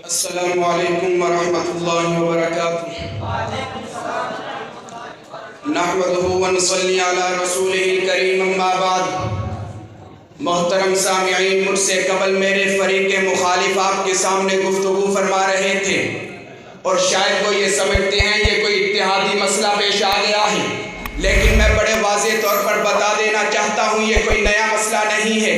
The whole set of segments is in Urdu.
السلام علیکم ورحمۃ اللہ وبرکاتہ۔ نحمدہ ونصلی علی رسولہ الکریم، اما بعد۔ محترم سامعین، مجھ سے قبل میرے فریق مخالف آپ کے سامنے گفتگو فرما رہے تھے اور شاید وہ یہ سمجھتے ہیں یہ کوئی اتحادی مسئلہ پیش آ گیا ہے، لیکن میں بڑے واضح طور پر بتا دینا چاہتا ہوں یہ کوئی نیا مسئلہ نہیں ہے،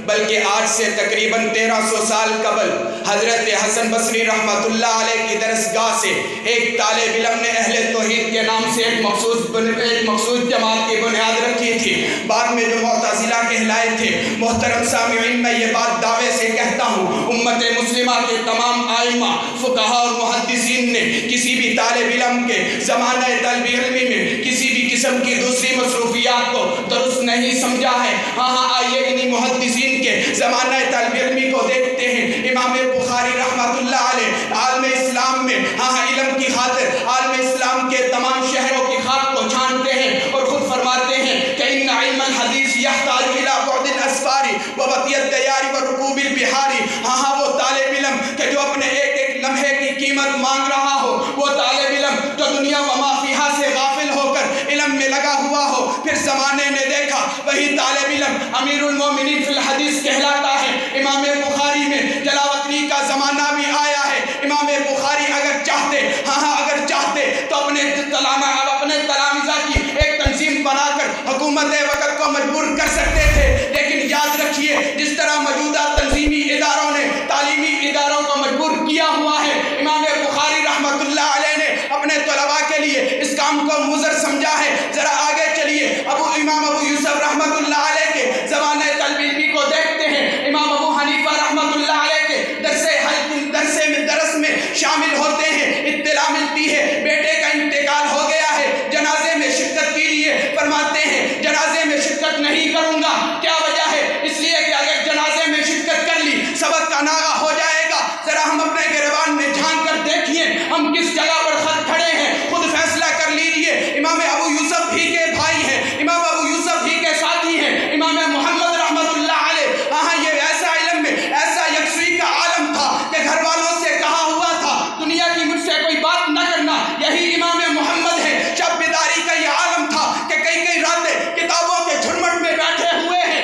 بلکہ آج سے تقریباً 1300 سال قبل حضرت حسن بصری رحمۃ اللہ علیہ کی درسگاہ سے ایک طالب علم نے اہل توحید کے نام سے ایک مخصوص جماعت کی بنیاد رکھی تھی، بعد میں جو معتزلہ کہلائے تھے۔ محترم سامعین، میں یہ بات دعوے سے کہتا ہوں، امت مسلمہ کے تمام ائمہ، فقہاء اور محدثین نے کسی بھی طالب علم کے زمانہ طالب علمی میں کسی بھی قسم کی دوسری مصروفیات کو درست نہیں سمجھا ہے۔ ہاں آئیے انہی محدثین کے زمانہ طالب علمی کو دیکھتے ہیں۔ امام بخاری رحمۃ اللہ علیہ عالم اسلام میں علم کی خاطر عالم اسلام کے تمام شہروں کی خاک کو چھانتے ہیں اور خود فرماتے ہیں کہ ان علم الحدیث یحتاج الی بعد الاسفار وبطی الدیار ورکوب البحار۔ وہ طالب علم کہ جو اپنے ایک ایک لمحے کی قیمت مانگ رہا ہو، وہ طالب علم جو دنیا و ما فیہا سے غافل ہو کر علم میں لگا ہوا ہو، پھر زمانے نے دیکھا وہی طالب علم امیر المومنین فی الحدیث کہلاتا ہے۔ امام بخاری میں جلاوطنی کا زمانہ بھی آیا ہے۔ امام بخاری اگر چاہتے اگر چاہتے تو اپنے تلامذہ کی ایک تنظیم بنا کر حکومت وقت کو مجبور کر سکتے تھے، لیکن یاد رکھیے جس طرح موجودہ تنظیمی اداروں نے تعلیمی اداروں کو مجبور کیا ہوا ہے، امام بخاری رحمۃ اللہ علیہ نے اپنے طلباء کے لیے اس کام کو مضر سمجھا ہے۔ ذرا آگے چلیے، امام ابو یوسف رحمۃ اللہ علیہ کے زمانے طالب علمی کو دیکھتے ہیں۔ امام ابو حنیفہ رحمۃ اللہ علیہ کے درس میں شامل ہوتے ہیں۔ اطلاع ملتی ہے بیٹے کا انتقال ہو گیا ہے، جنازے میں شرکت کیجیے، فرماتے ہیں جنازے میں شرکت نہیں کروں گا۔ کیا وجہ ہے؟ اس لیے کہ اگر جنازے میں شرکت کر لی سبق کا ناغہ ہو جائے گا۔ ذرا ہم اپنے گریبان میں جھانک کر دیکھیے ہم کس جگہ پر خط کھڑے ہیں، خود فیصلہ کر لیجئے۔ امام ابو یوسف ہی کے بھائی ہیں، امام ابو یوسف ہی کے ساتھی ہیں، امام محمد رحمۃ اللہ علیہ۔ یہ ایسا علم میں ایسا یکسوئی کا عالم تھا کہ گھر والوں سے کہا ہوا تھا دنیا کی مجھ سے کوئی بات نہ کرنا، یہی امام محمد ہے۔ شب بیداری کا یہ عالم تھا کہ کئی راتیں کتابوں کے جھرمٹ میں بیٹھے ہوئے ہیں،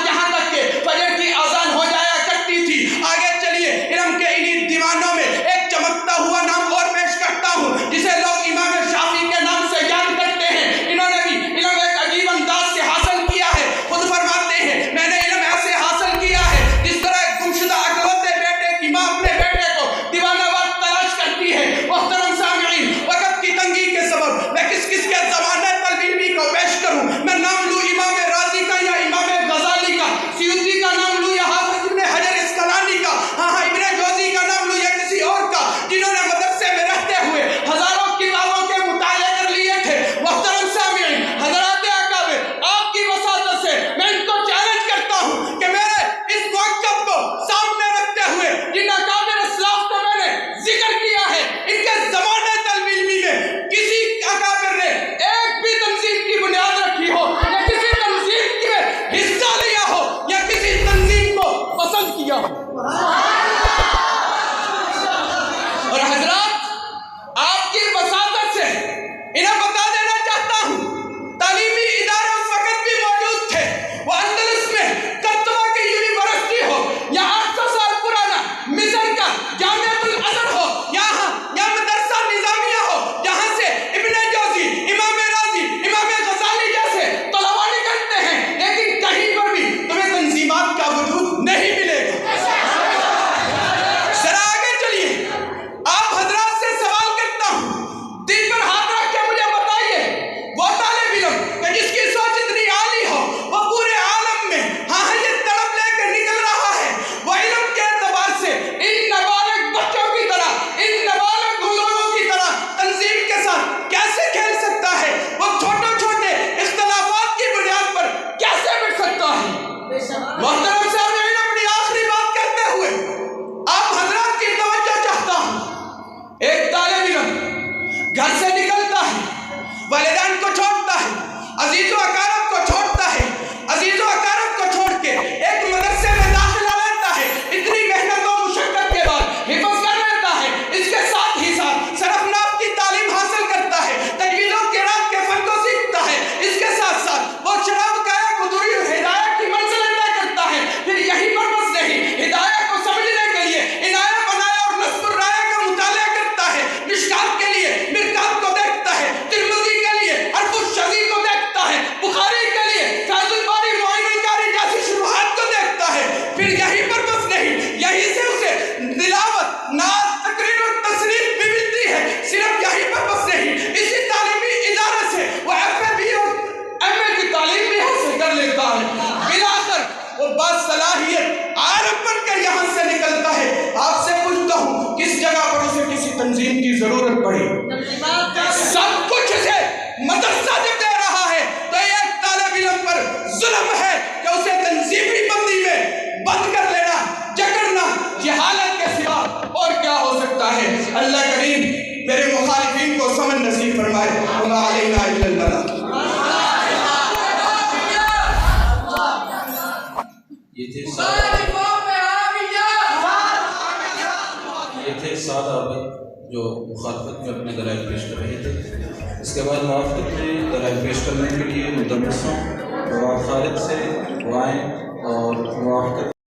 یہاں تک کہ فجر کی اذان ہو جایا کرتی تھی۔ آگے چلیے، علم کے انہی دیوانوں میں ایک چمکتا ہوا نام اور پیش کرتا ہوں جسے لوگ امام شافعی کے نام سے یاد کرتے ہیں۔ انہوں نے بھی علم ایک عجیب انداز سے حاصل کیا ہے۔ خود فرماتے ہیں میں نے علم ایسے حاصل کیا ہے جس طرح ایک گمشدہ اکلوتے بیٹے کی ماں اپنے بیٹے کو دیوانہ وار تلاش کرتی ہے۔ محترم سامعین، وقت کی تنگی کے سبب میں کس کے زمانہ طالب علمی کو پیش کروں؟ میں نام لوں امام راضی کا یا امام غزالی کا، سیوطی کا نام لوں یا حافظ ابن حجر اسقلانی کا، ابن جوزی کا نام لوں یا کسی اور کا، جنہوں نے مدرسے میں رہتے ہوئے ہزاروں کتابوں کے مطالعے کر لیے تھے۔ محترم سامعین، حضرات اکابر، آپ کی وساطت سے میں ان کو چیلنج کرتا ہوں کہ میرے اس موقف کو سامنے رکھتے ہوئے جن اکابر اسلاف کا میں نے ذکر کیا ہے، ان کے زمانے طالب علمی میں کسی اکابر نے ایک بھی تنظیم کی بنیاد رکھی ہو یا کسی تنظیم میں حصہ لیا ہو یا کسی تنظیم کو پسند کیا ہو؟ اور حضرات آپ کی وساطت سے انہیں بتا دینا چاہتا ہوں تعلیمی ادارے اس وقت بھی موجود تھے، وہ اندلس میں قرطبہ کی یونیورسٹی ہو یا 800 سال پرانا مصر کا جامعۃ الازہر ہو یا مدرسہ نظامیہ ہو جہاں سے ابن جوزی، امام راضی، امام غزالی جیسے طلباء نکلتے ہیں، لیکن کہیں پر بھی تمہیں تنظیمات کا وجود نہیں ملے گا۔ ذرا آگے چلیے، آپ حضرات سے سوال کرتا ہوں، دل پر ہاتھ رکھ کے مجھے بتائیے وہ طالب علم کہ جس کی سوچ اتنی عالی ہو، وہ پورے عالم میں یہ طلب لے کے نکل رہا ہے، وہ علم کے اعتبار سے ان نابالغ بچوں کی طرح، ان نابالغ لوگوں کی طرح تنظیم کے ساتھ کیسے کھیل سکتا ہے؟ وہ چھوٹے اختلافات کی بنیاد پر کیسے بٹ سکتا ہے؟ محترم سامعین، اپنی آخری بات کرتے ہوئے آپ حضرات کی توجہ چاہتا ہوں۔ ایک طالب علم گھر سے نکلتا ہے، والدین کو چھوڑتا ہے، عزیز و اقارب کو چھوڑتا ہے، عزیز و اقارب کو چھوڑ کے ایک مدرسے میں داخلہ لیتا ہے، اتنی محنت و مشقت کے بعد حفظ کر نعت تقریر اور تصنیف بھی ملتی ہے، صرف یہی پر بس نہیں، اسی تعلیمی ادارے سے وہ FA اور MA کی تعلیم بھی حاصل کر لیتا ہے، بالآخر وہ باصلاحیت عالم بن کر یہاں سے نکلتا ہے۔ آپ سے پوچھتا ہوں کس جگہ پر اسے کسی تنظیم کی ضرورت پڑی؟ سب کچھ اسے مدرسہ جب دے رہا ہے تو ایک طالب علم پر ظلم ہے کہ اسے تنظیمی بندی میں بند کر لینا، جکڑنا، جہالت کے سوا اور کیا ہو سکتا ہے؟ اللہ کریم میرے مخالفین کو سمجھ نصیب فرمائے۔ وما علینا الا البلاغ۔ یہ تھے سات عابد جو مخالفت میں اپنے دلائل پیش کر رہے تھے۔ اس کے بعد موافقت میں دلائل پیش کرنے کے لیے مدرسوں نواب خالد سے دعائیں اور موافقت